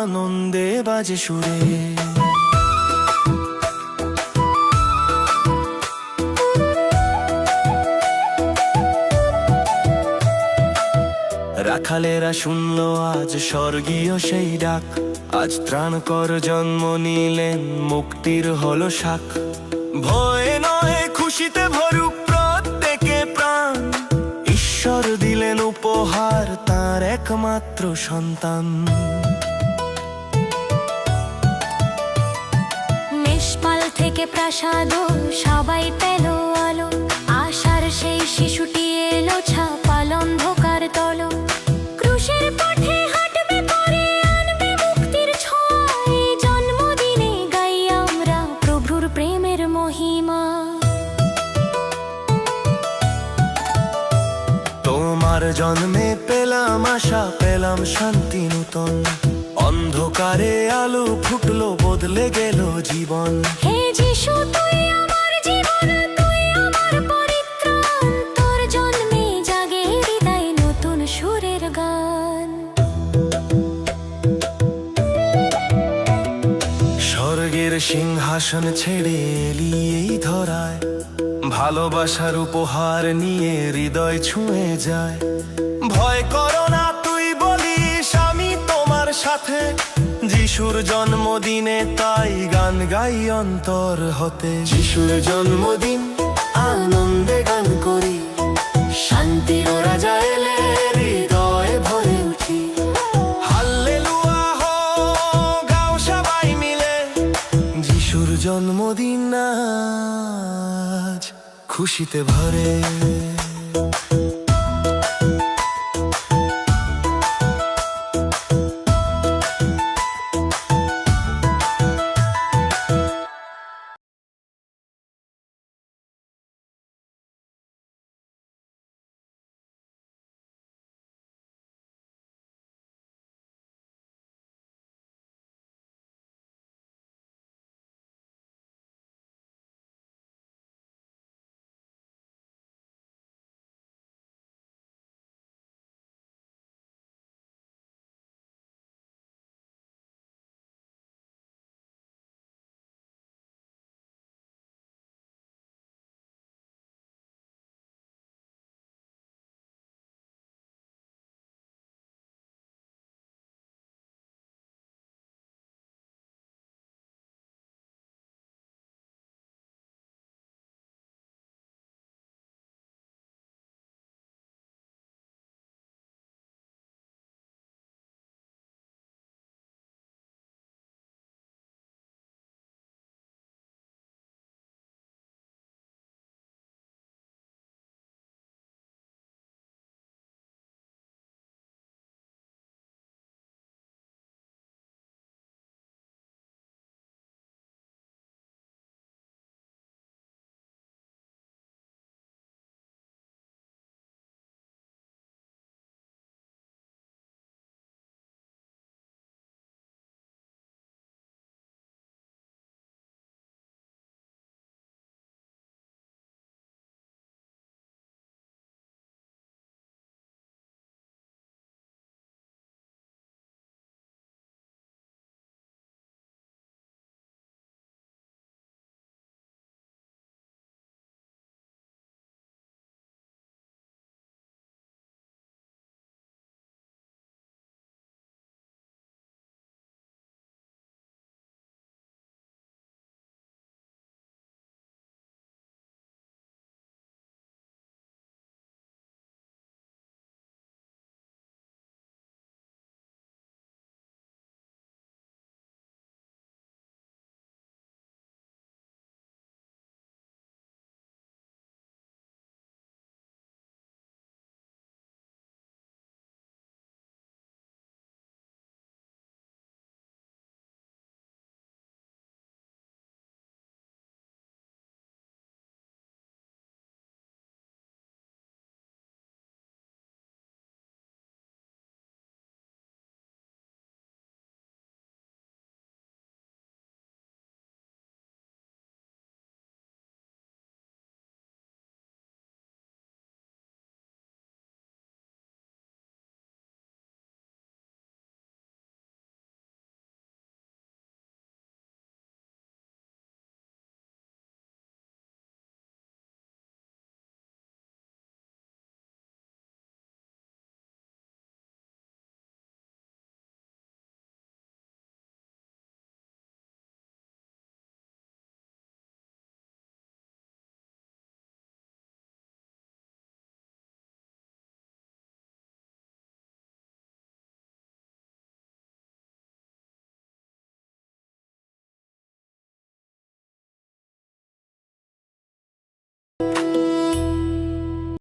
আনন্দে বাজে সুরে। রাখালেরা শুনলো আজ স্বর্গীয় সেই ডাক, আজ ত্রাণকর জন্ম নিলেন, মুক্তির হলো সাক। ভয়ে নয় খুশিতে ভরুক প্রত্যেকে প্রাণ, ঈশ্বর দিলেন উপহার তার একমাত্র সন্তান। মেষপাল থেকে প্রাসাদ সবাই পেল আলো, আশার সেই শিশুটি এলো ছাপাল অন্ধকার তল। ক্রুশের পথে হাঁটবে পরে আনবে মুক্তির ছোঁয়া, এই জন্মদিনে গাই আমরা প্রভুর প্রেমের মহিমা। তোমার জন্মে পেলাম আশা, পেলাম শান্তি নূতন, অন্ধকারে আলো ফুটলো, বদলে গেল জীবন। হে যিশু তুই আমার জীবন, তুই আমার পরিত্রাণ, তোর জন্মে জাগে হৃদয় নতুন সুরের গান। স্বর্গের সিংহাসন ছেড়ে এলি এই ধরায়, ভালোবাসার উপহার নিয়ে হৃদয় ছুঁয়ে যায়। ভয় করো না তুই বলিস আমি তোমার সাথে, যিশুর জন্মদিনে তাই গান গাই অন্তর হতে। যিশুর জন্মদিন আনন্দে গান করি, শান্তির রাজা এলে হৃদয়ে ভরে উঠি। হাল্লেলুয়া হো গাও সবাই মিলে, যিশুর জন্মদিন আজ খুশিতে ভরে।